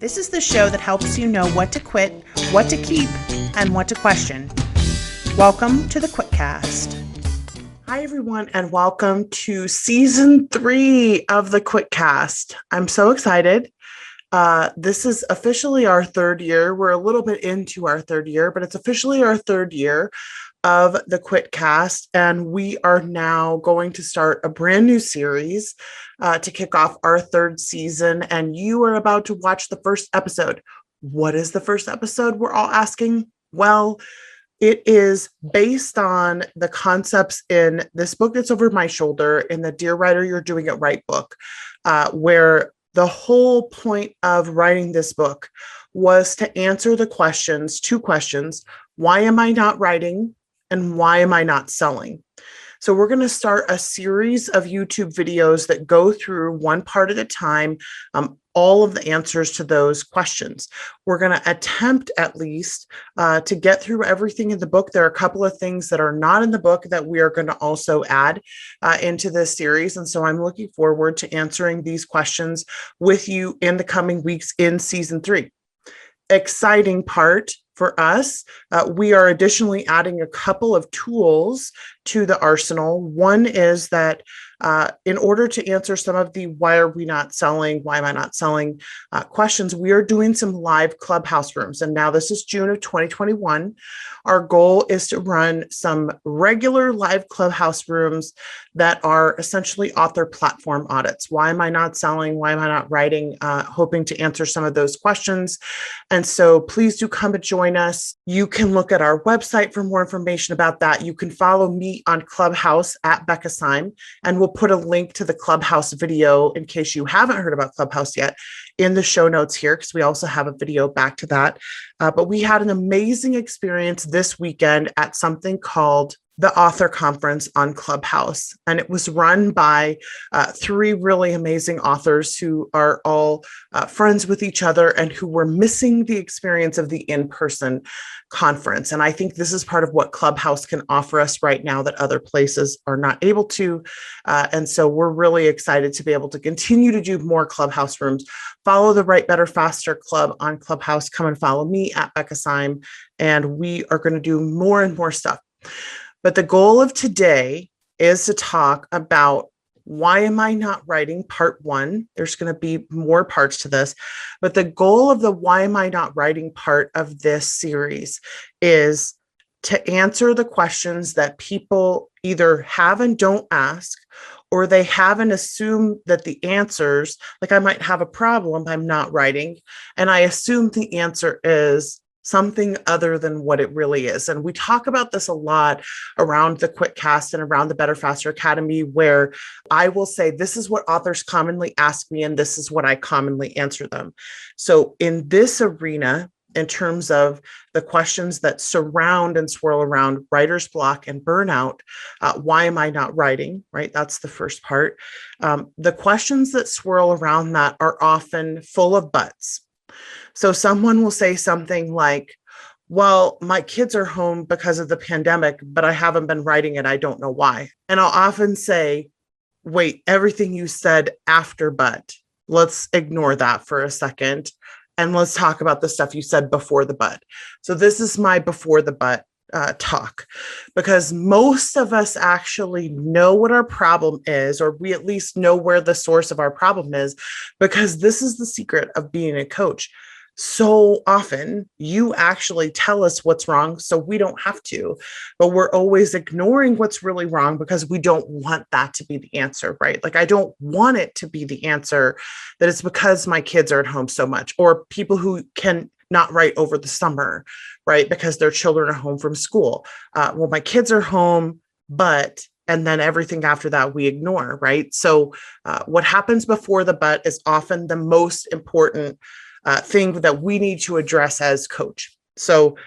This is the show that helps you know what to quit, what to keep, and what to question. Welcome to the QuitCast. Hi, everyone, and welcome to Season 3 of the QuitCast. I'm so excited. This is officially our third year. We're a little bit into our third year, but it's officially our third year of the QuitCast, and we are now going to start a brand new series to kick off our third season, and you are about to watch the first episode. What is the first episode, we're all asking? Well, it is based on the concepts in this book that's over my shoulder, in the Dear Writer, You're Doing It Right book, where the whole point of writing this book was to answer the questions, two questions: why am I not writing? And why am I not selling? So we're going to start a series of YouTube videos that go through one part at a time, all of the answers to those questions. We're going to attempt at least to get through everything in the book. There are a couple of things that are not in the book that we are going to also add into this series. And so I'm looking forward to answering these questions with you in the coming weeks in Season 3. Exciting part for us, we are additionally adding a couple of tools to the arsenal. One is that in order to answer some of the why are we not selling, why am I not selling questions, we are doing some live Clubhouse rooms. And now this is June of 2021. Our goal is to run some regular live Clubhouse rooms that are essentially author platform audits. Why am I not selling? Why am I not writing? Hoping to answer some of those questions. And so please do come and join us. You can look at our website for more information about that. You can follow me on Clubhouse at Becca Syme, and we'll put a link to the Clubhouse video in case you haven't heard about Clubhouse yet in the show notes here, because we also have a video back to that. But we had an amazing experience this weekend at something called the Author Conference on Clubhouse. And it was run by three really amazing authors who are all friends with each other and who were missing the experience of the in-person conference. And I think this is part of what Clubhouse can offer us right now that other places are not able to. And so we're really excited to be able to continue to do more Clubhouse rooms. Follow the Write Better Faster Club on Clubhouse. Come and follow me at Becca Syme. And we are going to do more and more stuff. But the goal of today is to talk about why am I not writing, part one. There's going to be more parts to this, but the goal of the why am I not writing part of this series is to answer the questions that people either have and don't ask, or they have and assume that the answers, like I might have a problem, I'm not writing, and I assume the answer is something other than what it really is. And we talk about this a lot around the QuitCast and around the Better Faster Academy, where I will say, this is what authors commonly ask me, and this is what I commonly answer them. So in this arena, in terms of the questions that surround and swirl around writer's block and burnout, why am I not writing, right? That's the first part. The questions that swirl around that are often full of buts. So someone will say something like, well, my kids are home because of the pandemic, but I haven't been writing it. I don't know why. And I'll often say, wait, everything you said after but, let's ignore that for a second. And let's talk about the stuff you said before the but. So this is my before the but talk, because most of us actually know what our problem is, or we at least know where the source of our problem is, because this is the secret of being a coach. So often you actually tell us what's wrong so we don't have to, but we're always ignoring what's really wrong because we don't want that to be the answer, right? Like, I don't want it to be the answer that it's because my kids are at home so much, or people who can not write over the summer, right? Because their children are home from school. Well, my kids are home, and then everything after that we ignore, right? So what happens before the but is often the most important thing that we need to address as coach. So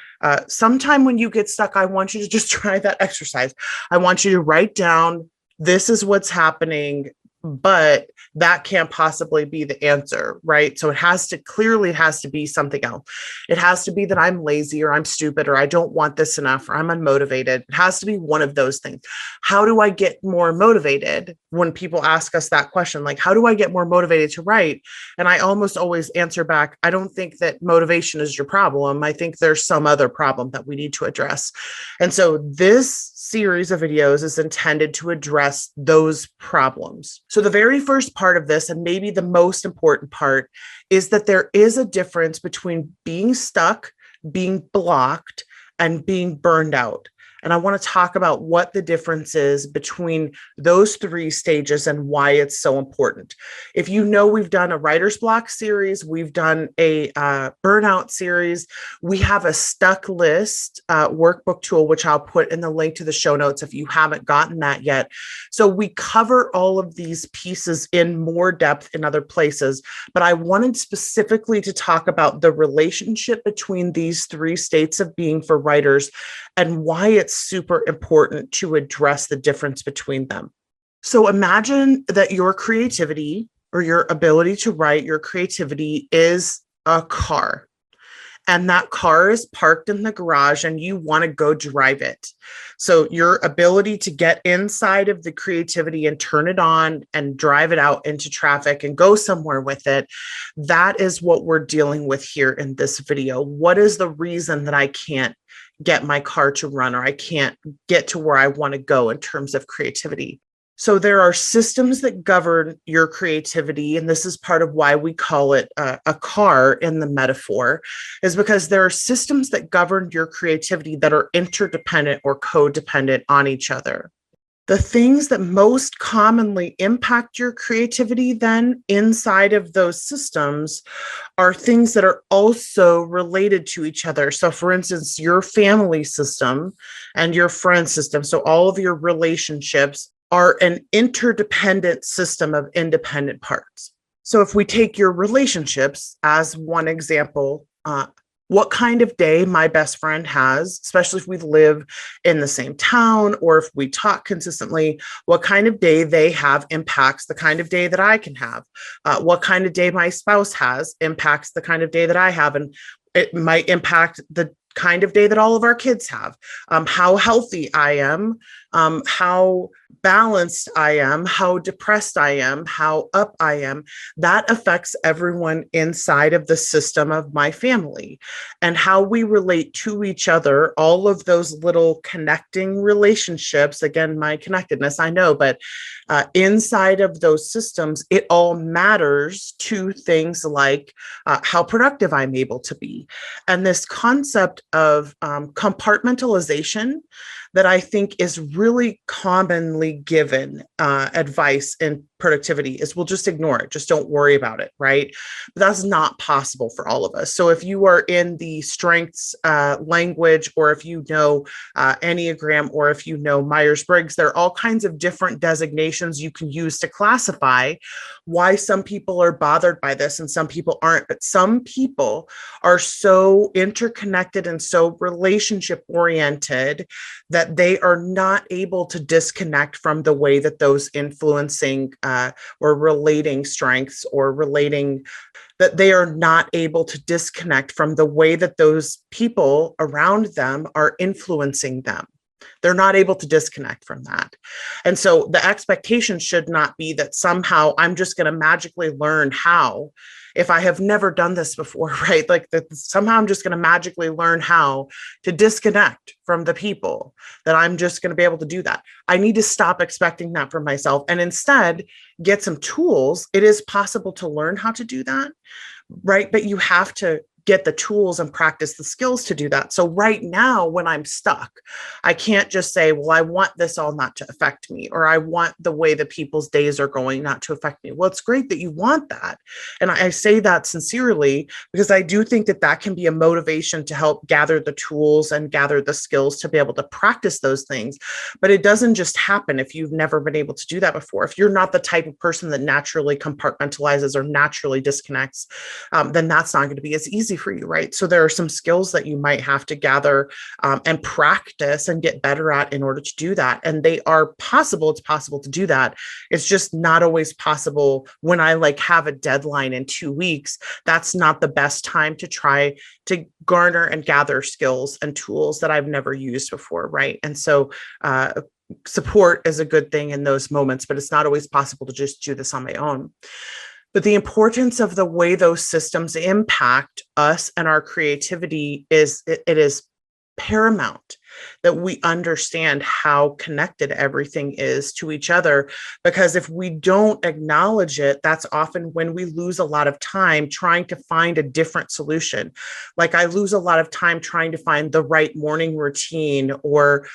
sometime when you get stuck, I want you to just try that exercise. I want you to write down, this is what's happening. but that can't possibly be the answer, right? So it has to be something else. It has to be that I'm lazy or I'm stupid or I don't want this enough or I'm unmotivated. It has to be one of those things. How do I get more motivated? When people ask us that question, like, how do I get more motivated to write? And I almost always answer back, I don't think that motivation is your problem. I think there's some other problem that we need to address. And so this series of videos is intended to address those problems. So the very first part of this, and maybe the most important part, is that there is a difference between being stuck, being blocked, and being burned out. And I want to talk about what the difference is between those three stages and why it's so important. If you know, we've done a writer's block series, we've done a burnout series, we have a stuck list workbook tool, which I'll put in the link to the show notes if you haven't gotten that yet. So we cover all of these pieces in more depth in other places, but I wanted specifically to talk about the relationship between these three states of being for writers and why it's super important to address the difference between them. So imagine that your creativity or your ability to write, your creativity is a car. And that car is parked in the garage and you want to go drive it. So your ability to get inside of the creativity and turn it on and drive it out into traffic and go somewhere with it, that is what we're dealing with here in this video. What is the reason that I can't get my car to run or I can't get to where I want to go in terms of creativity? So there are systems that govern your creativity, and this is part of why we call it a car in the metaphor, is because there are systems that govern your creativity that are interdependent or codependent on each other. The things that most commonly impact your creativity then inside of those systems are things that are also related to each other. So for instance, your family system and your friend system, so all of your relationships are an interdependent system of independent parts. So if we take your relationships as one example, what kind of day my best friend has, especially if we live in the same town or if we talk consistently, what kind of day they have impacts the kind of day that I can have. What kind of day my spouse has impacts the kind of day that I have. And it might impact the kind of day that all of our kids have. How healthy I am, how balanced I am, how depressed I am, how up I am, that affects everyone inside of the system of my family. And how we relate to each other, all of those little connecting relationships, again, my connectedness, I know, but inside of those systems, it all matters to things like how productive I'm able to be. And this concept of compartmentalization that I think is really commonly given advice in productivity is we'll just ignore it. Just don't worry about it, right? But that's not possible for all of us. So if you are in the strengths language, or if you know Enneagram, or if you know Myers-Briggs, there are all kinds of different designations you can use to classify why some people are bothered by this and some people aren't. But some people are so interconnected and so relationship oriented that they are not able to disconnect from the way that those influencing or relating strengths or relating, that they are not able to disconnect from the way that those people around them are influencing them. They're not able to disconnect from that. And so the expectation should not be that somehow I'm just going to magically learn how, if I have never done this before, right? Like that somehow I'm just going to magically learn how to disconnect from the people, that I'm just going to be able to do that. I need to stop expecting that from myself and instead get some tools. It is possible to learn how to do that, right? But you have to get the tools and practice the skills to do that. So right now, when I'm stuck, I can't just say, well, I want this all not to affect me, or I want the way that people's days are going not to affect me. Well, it's great that you want that. And I say that sincerely, because I do think that that can be a motivation to help gather the tools and gather the skills to be able to practice those things. But it doesn't just happen if you've never been able to do that before. If you're not the type of person that naturally compartmentalizes or naturally disconnects, then that's not going to be as easy for you, right? So there are some skills that you might have to gather and practice and get better at in order to do that. And they are possible. It's possible to do that. It's just not always possible when I have a deadline in 2 weeks. That's not the best time to try to garner and gather skills and tools that I've never used before, right? And so support is a good thing in those moments, but it's not always possible to just do this on my own. But the importance of the way those systems impact us and our creativity is it is paramount that we understand how connected everything is to each other, because if we don't acknowledge it, that's often when we lose a lot of time trying to find a different solution. Like I lose a lot of time trying to find the right morning routine or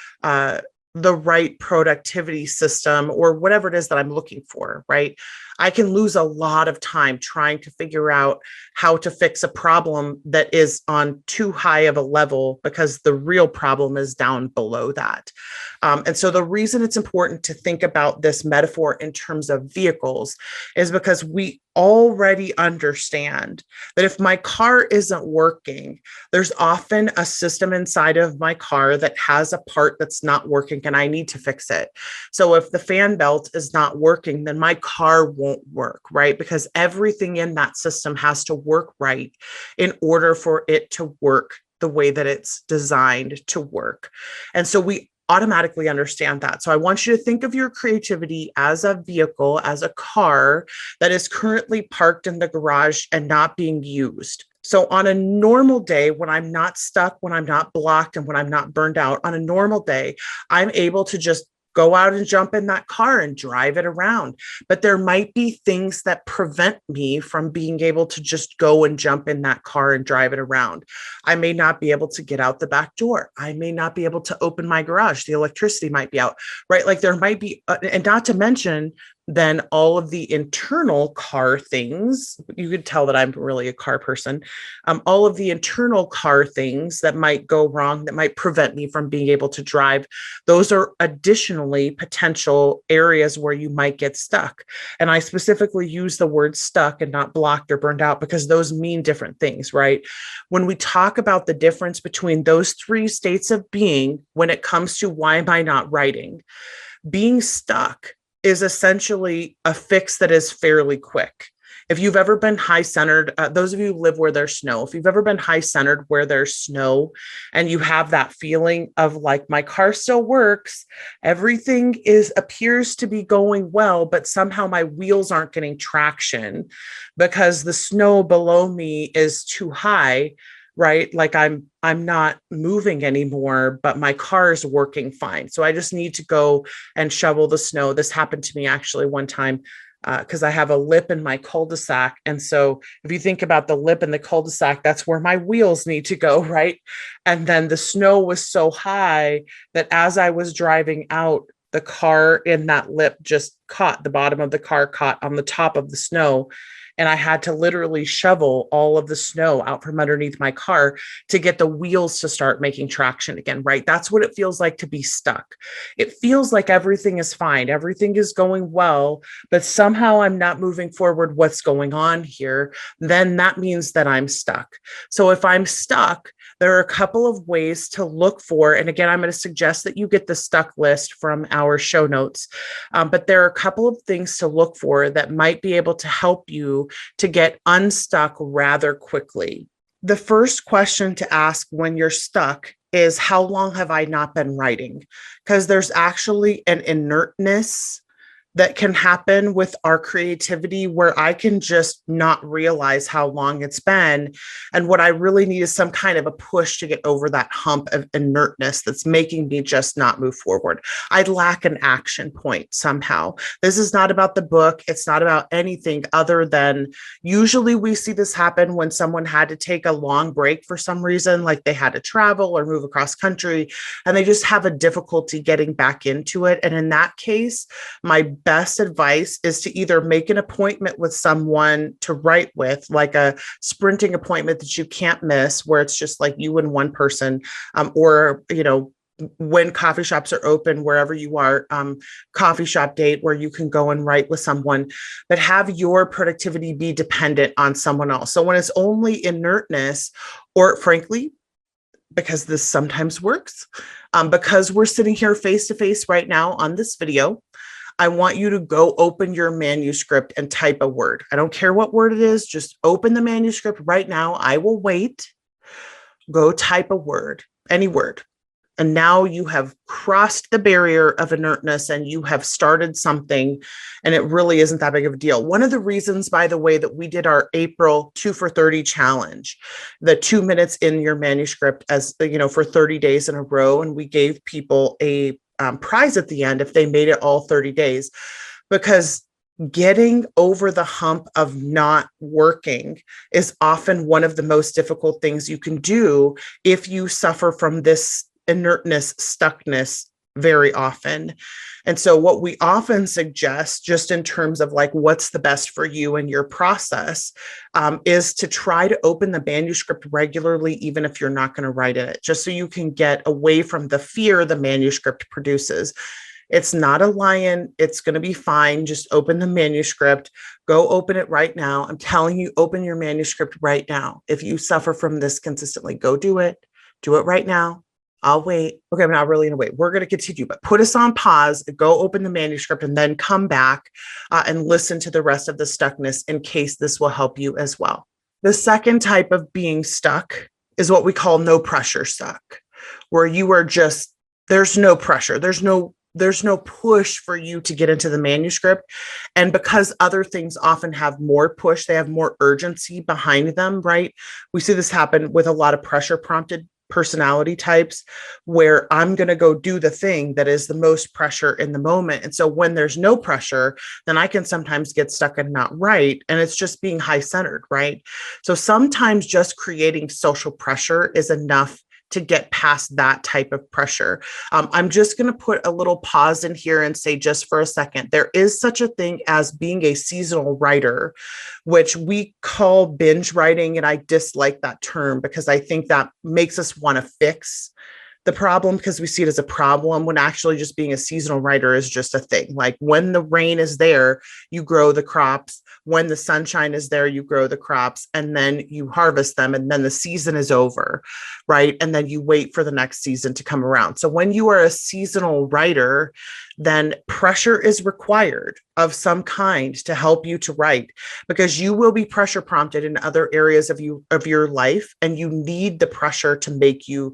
the right productivity system or whatever it is that I'm looking for, right? I can lose a lot of time trying to figure out how to fix a problem that is on too high of a level because the real problem is down below that. And so the reason it's important to think about this metaphor in terms of vehicles is because we already understand that if my car isn't working, there's often a system inside of my car that has a part that's not working and I need to fix it. So if the fan belt is not working, then my car won't work, right? Because everything in that system has to work right in order for it to work the way that it's designed to work. And so we automatically understand that. So I want you to think of your creativity as a vehicle, as a car that is currently parked in the garage and not being used. So on a normal day, when I'm not stuck, when I'm not blocked, and when I'm not burned out, on a normal day, I'm able to just go out and jump in that car and drive it around. But there might be things that prevent me from being able to just go and jump in that car and drive it around. I may not be able to get out the back door. I may not be able to open my garage. The electricity might be out, right? Like there might be, and not to mention then all of the internal car things. You could tell that I'm really a car person. All of the internal car things that might go wrong, that might prevent me from being able to drive. Those are additionally potential areas where you might get stuck. And I specifically use the word stuck and not blocked or burned out because those mean different things, right? When we talk about the difference between those three states of being, when it comes to why am I not writing, being stuck is essentially a fix that is fairly quick. If you've ever been high centered, those of you who live where there's snow, if you've ever been high centered where there's snow and you have that feeling of like, my car still works, everything appears to be going well, but somehow my wheels aren't getting traction because the snow below me is too high, right? Like I'm not moving anymore, but my car is working fine. So I just need to go and shovel the snow. This happened to me actually one time because I have a lip in my cul-de-sac. And so if you think about the lip in the cul-de-sac, that's where my wheels need to go, right? And then the snow was so high that as I was driving out, the car in that lip just caught, the bottom of the car caught on the top of the snow. And I had to literally shovel all of the snow out from underneath my car to get the wheels to start making traction again, right? That's what it feels like to be stuck. It feels like everything is fine. Everything is going well, but somehow I'm not moving forward. What's going on here? Then that means that I'm stuck. So if I'm stuck, there are a couple of ways to look for, and again, I'm going to suggest that you get the stuck list from our show notes, but there are a couple of things to look for that might be able to help you to get unstuck rather quickly. The first question to ask when you're stuck is, how long have I not been writing? Because there's actually an inertness that can happen with our creativity where I can just not realize how long it's been. And what I really need is some kind of a push to get over that hump of inertness that's making me just not move forward. I lack an action point somehow. This is not about the book. It's not about anything other than usually we see this happen when someone had to take a long break for some reason, like they had to travel or move across country, and they just have a difficulty getting back into it. And in that case, my best advice is to either make an appointment with someone to write with, like a sprinting appointment that you can't miss, where it's just like you and one person, or, when coffee shops are open, wherever you are, coffee shop date where you can go and write with someone, but have your productivity be dependent on someone else. So when it's only inertness, or frankly, because this sometimes works, because we're sitting here face to face right now on this video, I want you to go open your manuscript and type a word. I don't care what word it is, just open the manuscript right now. I will wait. Go type a word, any word. And now you have crossed the barrier of inertness and you have started something, and it really isn't that big of a deal. One of the reasons, by the way, that we did our April 2 for 30 challenge, the 2 minutes in your manuscript, as you know, for 30 days in a row, and we gave people a prize at the end if they made it all 30 days, because getting over the hump of not working is often one of the most difficult things you can do if you suffer from this inertness, stuckness very often. And so what we often suggest, just in terms of like what's the best for you and your process, is to try to open the manuscript regularly, even if you're not going to write in it, just so you can get away from the fear the manuscript produces. It's not a lion. It's going to be fine. Just open the manuscript. Go open it right now. I'm telling you, open your manuscript right now. If you suffer from this consistently, go do it. Do it right now. I'll wait. Okay, I'm not really going to wait. We're going to continue, but put us on pause, go open the manuscript, and then come back and listen to the rest of the stuckness in case this will help you as well. The second type of being stuck is what we call no pressure stuck, where you are just, there's no pressure. There's no push for you to get into the manuscript. And because other things often have more push, they have more urgency behind them, right? We see this happen with a lot of pressure prompted personality types, where I'm going to go do the thing that is the most pressure in the moment. And so when there's no pressure, then I can sometimes get stuck and not write. And it's just being high centered, right? So sometimes just creating social pressure is enough to get past that type of pressure. I'm just going to put a little pause in here and say, just for a second, there is such a thing as being a seasonal writer, which we call binge writing. And I dislike that term because I think that makes us want to fix the problem, because we see it as a problem, when actually just being a seasonal writer is just a thing. Like when the rain is there, you grow the crops. When the sunshine is there, you grow the crops, and then you harvest them, and then the season is over, right? And then you wait for the next season to come around. So when you are a seasonal writer, then pressure is required of some kind to help you to write, because you will be pressure prompted in other areas of your life, and you need the pressure to make you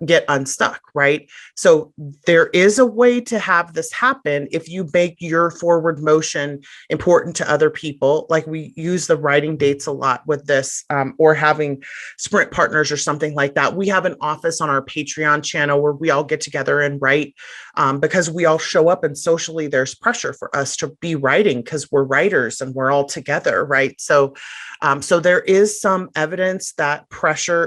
get unstuck, right? So there is a way to have this happen if you make your forward motion important to other people. Like we use the writing dates a lot with this, or having sprint partners or something like that. We have an office on our Patreon channel where we all get together and write, because we all show up, and socially there's pressure for us to be writing because we're writers and we're all together, right? So there is some evidence that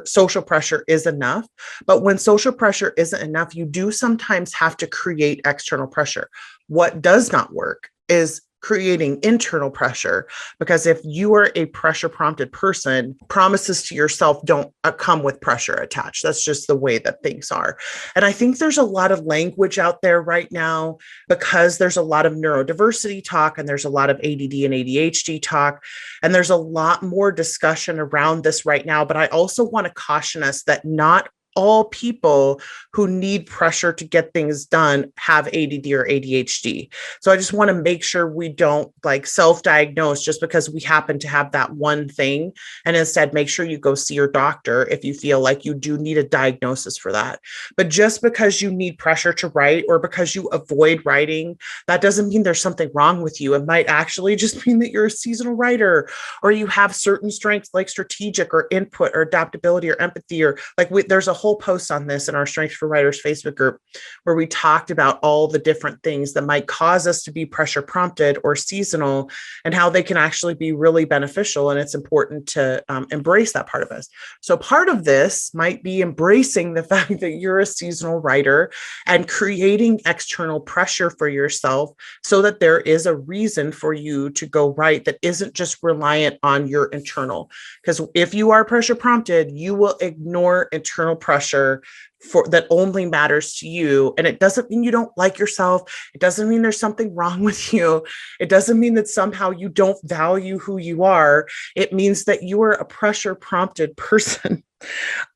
social pressure is enough. But when social pressure isn't enough, you do sometimes have to create external pressure. What does not work is creating internal pressure, because if you are a pressure prompted person, promises to yourself don't come with pressure attached. That's just the way that things are. And I think there's a lot of language out there right now, because there's a lot of neurodiversity talk, and there's a lot of ADD and ADHD talk, and there's a lot more discussion around this right now. But I also want to caution us that not all people who need pressure to get things done have ADD or ADHD. So I just want to make sure we don't like self-diagnose just because we happen to have that one thing, and instead make sure you go see your doctor if you feel like you do need a diagnosis for that. But just because you need pressure to write, or because you avoid writing, that doesn't mean there's something wrong with you. It might actually just mean that you're a seasonal writer, or you have certain strengths like strategic or input or adaptability or empathy, or like there's a whole post on this in our Strengths for Writers Facebook group where we talked about all the different things that might cause us to be pressure prompted or seasonal, and how they can actually be really beneficial. And it's important to embrace that part of us. So part of this might be embracing the fact that you're a seasonal writer and creating external pressure for yourself so that there is a reason for you to go write that isn't just reliant on your internal. Because if you are pressure prompted, you will ignore internal pressure pressure for that only matters to you. And it doesn't mean you don't like yourself. It doesn't mean there's something wrong with you. It doesn't mean that somehow you don't value who you are. It means that you are a pressure prompted person.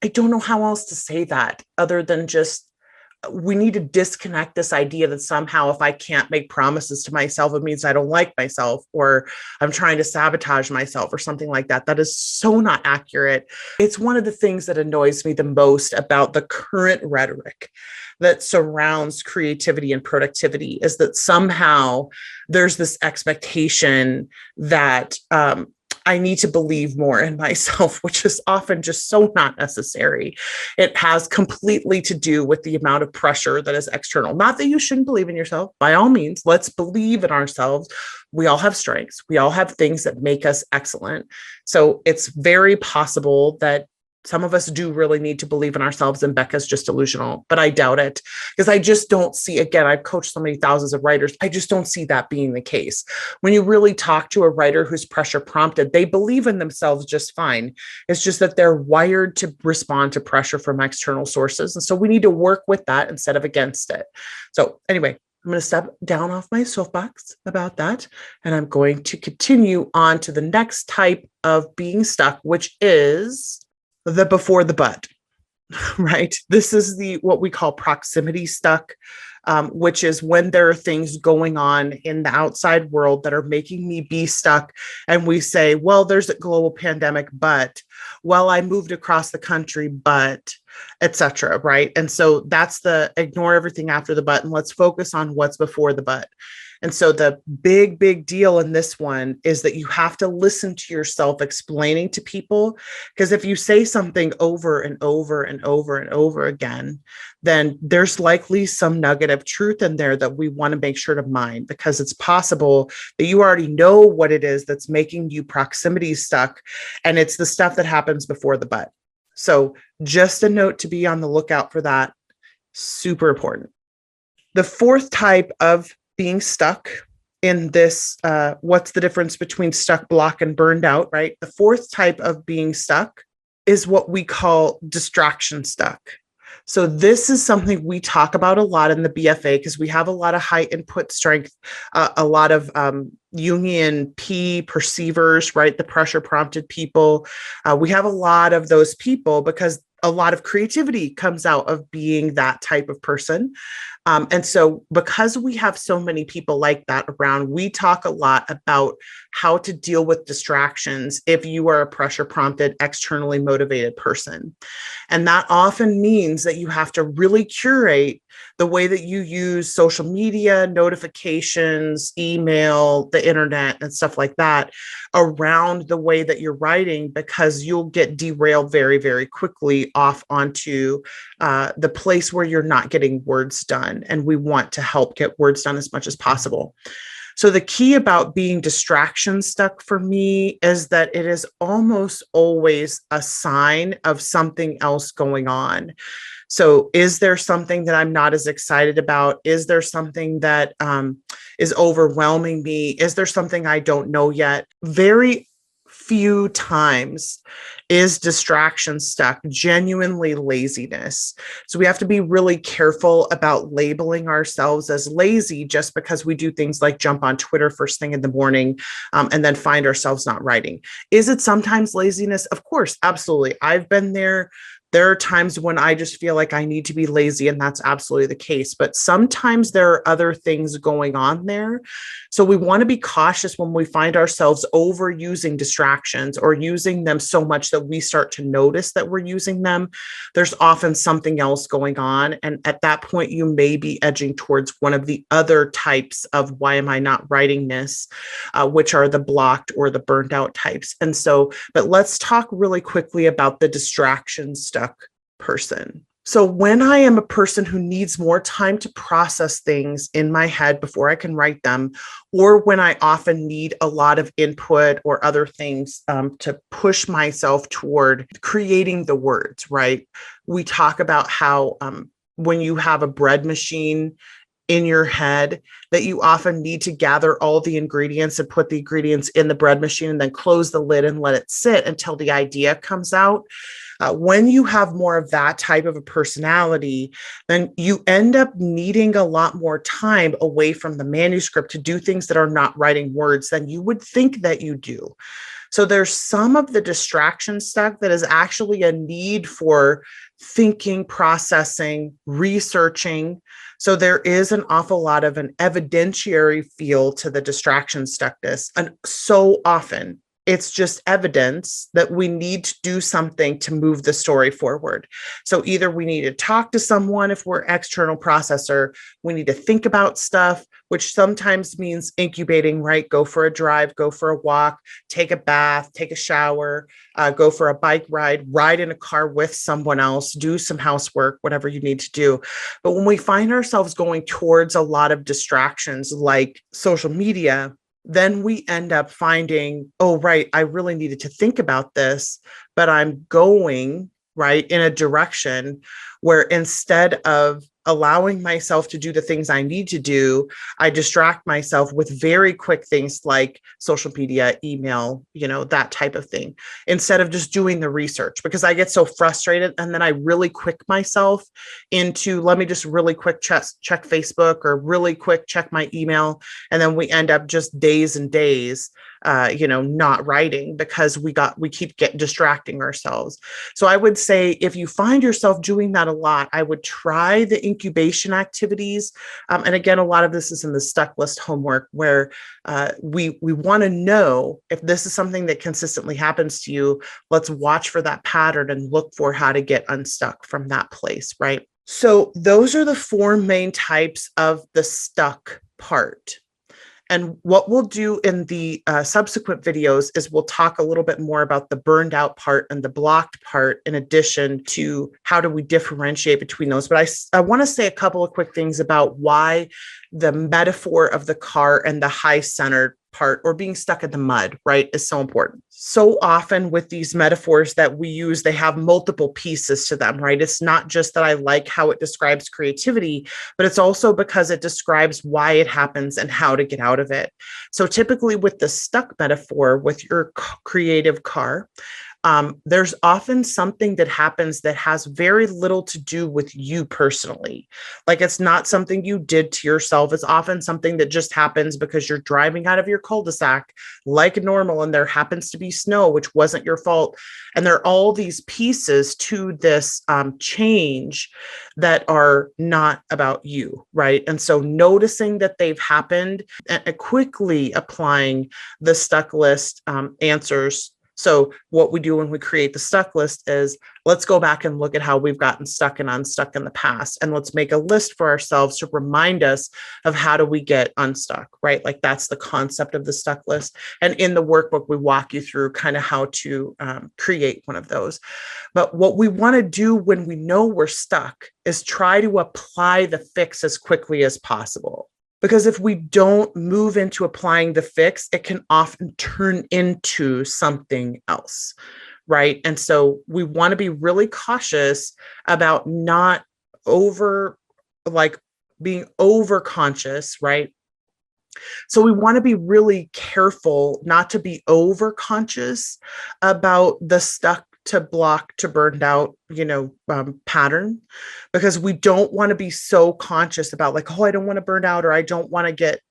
I don't know how else to say that other than just we need to disconnect this idea that somehow if I can't make promises to myself, it means I don't like myself or I'm trying to sabotage myself or something like that. That is so not accurate. It's one of the things that annoys me the most about the current rhetoric that surrounds creativity and productivity is that somehow there's this expectation that I need to believe more in myself, which is often just so not necessary. It has completely to do with the amount of pressure that is external. Not that you shouldn't believe in yourself. By all means, let's believe in ourselves. We all have strengths. We all have things that make us excellent. So it's very possible that some of us do really need to believe in ourselves and Becca's just delusional, but I doubt it because I just don't see, again, I've coached so many thousands of writers. I just don't see that being the case. When you really talk to a writer who's pressure prompted, they believe in themselves just fine. It's just that they're wired to respond to pressure from external sources. And so we need to work with that instead of against it. So anyway, I'm going to step down off my soapbox about that. And I'm going to continue on to the next type of being stuck, which is the before the but, right? This is what we call proximity stuck, which is when there are things going on in the outside world that are making me be stuck. And we say, well, there's a global pandemic, but, well, I moved across the country, but, etc. Right? And so that's the ignore everything after the but, and let's focus on what's before the but. And so the big deal in this one is that you have to listen to yourself explaining to people, because if you say something over and over and over and over again, then there's likely some nugget of truth in there that we want to make sure to mind, because it's possible that you already know what it is that's making you proximity stuck. And it's the stuff that happens before the but. So just a note to be on the lookout for that. Super important. The fourth type of being stuck in this, what's the difference between stuck, block, and burned out, right? The fourth type of being stuck is what we call distraction stuck. So this is something we talk about a lot in the BFA because we have a lot of high input strength, a lot of Jungian P perceivers, right? The pressure prompted people. We have a lot of those people because a lot of creativity comes out of being that type of person. And so because we have so many people like that around, we talk a lot about how to deal with distractions if you are a pressure prompted, externally motivated person. And that often means that you have to really curate the way that you use social media, notifications, email, the internet, and stuff like that around the way that you're writing, because you'll get derailed very quickly off onto the place where you're not getting words done. And we want to help get words done as much as possible. So the key about being distraction stuck for me is that it is almost always a sign of something else going on. So is there something that I'm not as excited about? Is there something that is overwhelming me? Is there something I don't know yet? Very few times is distraction stuck genuinely laziness. So we have to be really careful about labeling ourselves as lazy just because we do things like jump on Twitter first thing in the morning and then find ourselves not writing. Is it sometimes laziness? Of course, absolutely. I've been there. There are times when I just feel like I need to be lazy, and that's absolutely the case. But sometimes there are other things going on there. So we want to be cautious when we find ourselves overusing distractions or using them so much that we start to notice that we're using them. There's often something else going on. And at that point, you may be edging towards one of the other types of why am I not writing this, which are the blocked or the burned out types. And so, but let's talk really quickly about the distraction stuff person. So when I am a person who needs more time to process things in my head before I can write them, or when I often need a lot of input or other things to push myself toward creating the words, right? We talk about how when you have a bread machine, in your head that you often need to gather all the ingredients and put the ingredients in the bread machine and then close the lid and let it sit until the idea comes out. When you have more of that type of a personality, then you end up needing a lot more time away from the manuscript to do things that are not writing words than you would think that you do. So there's some of the distraction stuff that is actually a need for thinking, processing, researching. So there is an awful lot of an evidentiary feel to the distraction stuckness. And so often it's just evidence that we need to do something to move the story forward. So either we need to talk to someone if we're external processor, we need to think about stuff, which sometimes means incubating, right? Go for a drive, go for a walk, take a bath, take a shower, go for a bike ride, ride in a car with someone else, do some housework, whatever you need to do. But when we find ourselves going towards a lot of distractions like social media, then we end up finding, oh, right, I really needed to think about this, but I'm going, right, in a direction where instead of allowing myself to do the things I need to do, I distract myself with very quick things like social media, email, that type of thing, instead of just doing the research, because I get so frustrated. And then I really quick myself into, let me just really quick check Facebook or really quick check my email. And then we end up just days and days, not writing because we keep distracting ourselves. So I would say if you find yourself doing that a lot, I would try the incubation activities. And again, a lot of this is in the stuck list homework where we want to know if this is something that consistently happens to you. Let's watch for that pattern and look for how to get unstuck from that place, right? So those are the four main types of the stuck part. And what we'll do in the subsequent videos is we'll talk a little bit more about the burned out part and the blocked part, in addition to how do we differentiate between those. But I want to say a couple of quick things about why the metaphor of the car and the high-centered part, or being stuck in the mud, right, is so important. So often with these metaphors that we use, they have multiple pieces to them, right? It's not just that I like how it describes creativity, but it's also because it describes why it happens and how to get out of it. So typically with the stuck metaphor, with your creative car, there's often something that happens that has very little to do with you personally. Like it's not something you did to yourself. It's often something that just happens because you're driving out of your cul-de-sac like normal and there happens to be snow, which wasn't your fault. And there are all these pieces to this change that are not about you, right? And so noticing that they've happened and quickly applying the stuck list answers. So what we do when we create the stuck list is let's go back and look at how we've gotten stuck and unstuck in the past. And let's make a list for ourselves to remind us of how do we get unstuck, right? Like that's the concept of the stuck list. And in the workbook, we walk you through kind of how to create one of those. But what we want to do when we know we're stuck is try to apply the fix as quickly as possible. Because if we don't move into applying the fix, it can often turn into something else, right? And so we want to be really cautious about not being over conscious, right? So we want to be really careful not to be over conscious about the stuck to block to burned out, pattern, because we don't want to be so conscious about like, oh, I don't want to burn out, or I don't want to get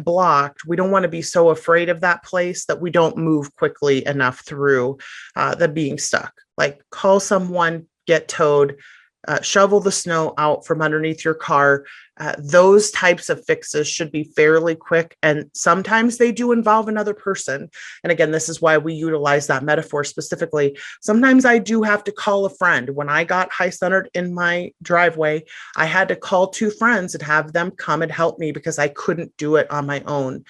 blocked. We don't want to be so afraid of that place that we don't move quickly enough through the being stuck. Like call someone, get towed, shovel the snow out from underneath your car. Those types of fixes should be fairly quick. And sometimes they do involve another person. And again, this is why we utilize that metaphor specifically. Sometimes I do have to call a friend. When I got high-centered in my driveway, I had to call two friends and have them come and help me because I couldn't do it on my own.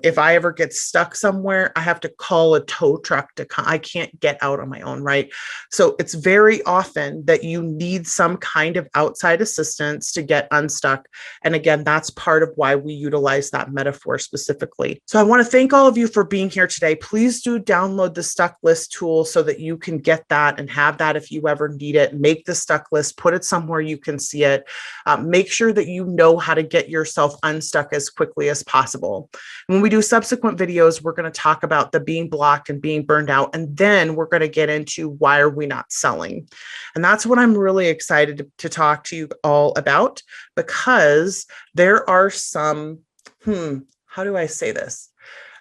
If I ever get stuck somewhere, I have to call a tow truck to come. I can't get out on my own, right? So it's very often that you need some kind of outside assistance to get unstuck. unstuck. And again, that's part of why we utilize that metaphor specifically. So I want to thank all of you for being here today. Please do download the stuck list tool so that you can get that and have that if you ever need it. Make the stuck list, put it somewhere you can see it. Make sure that you know how to get yourself unstuck as quickly as possible. When we do subsequent videos, we're going to talk about the being blocked and being burned out, and then we're going to get into why are we not selling. And that's what I'm really excited to talk to you all about, because there are some, how do I say this?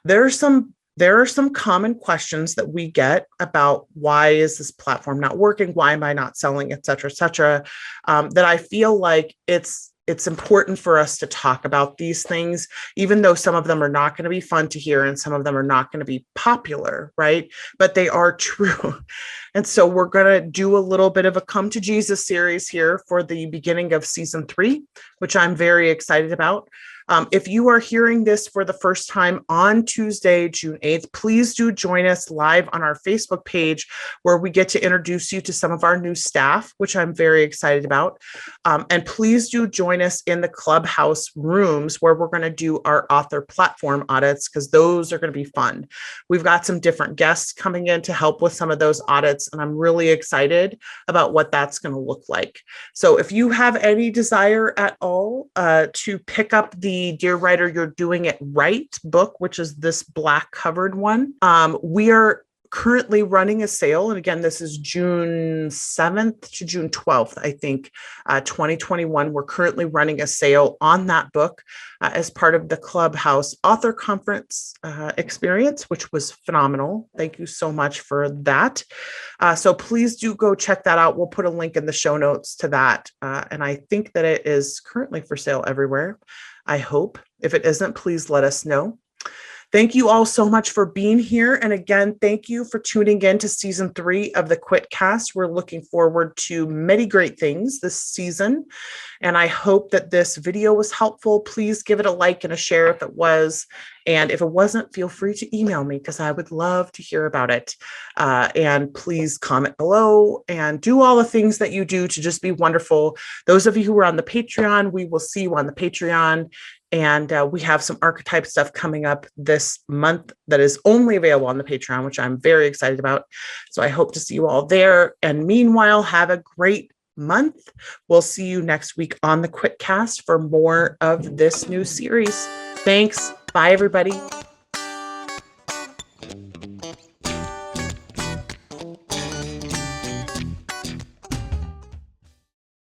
There are some common questions that we get about why is this platform not working? Why am I not selling, et cetera, that I feel like it's important for us to talk about these things, even though some of them are not going to be fun to hear and some of them are not going to be popular, right? But they are true. And so we're going to do a little bit of a Come to Jesus series here for the beginning of season 3, which I'm very excited about. If you are hearing this for the first time on Tuesday, June 8th, please do join us live on our Facebook page, where we get to introduce you to some of our new staff, which I'm very excited about. And please do join us in the Clubhouse rooms, where we're going to do our author platform audits, because those are going to be fun. We've got some different guests coming in to help with some of those audits, and I'm really excited about what that's going to look like. So if you have any desire at all to pick up the Dear Writer, You're Doing It Right book, which is this black covered one, we are currently running a sale. And again, this is June 7th to June 12th, I think, 2021. We're currently running a sale on that book as part of the Clubhouse Author Conference experience, which was phenomenal. Thank you so much for that. So please do go check that out. We'll put a link in the show notes to that. And I think that it is currently for sale everywhere. I hope. If it isn't, please let us know. Thank you all so much for being here. And again, thank you for tuning in to season 3 of the QuitCast. We're looking forward to many great things this season. And I hope that this video was helpful. Please give it a like and a share if it was. And if it wasn't, feel free to email me, because I would love to hear about it. And please comment below and do all the things that you do to just be wonderful. Those of you who are on the Patreon, we will see you on the Patreon. And we have some archetype stuff coming up this month that is only available on the Patreon, which I'm very excited about. So I hope to see you all there. And meanwhile, have a great month. We'll see you next week on the QuitCast for more of this new series. Thanks. Bye, everybody.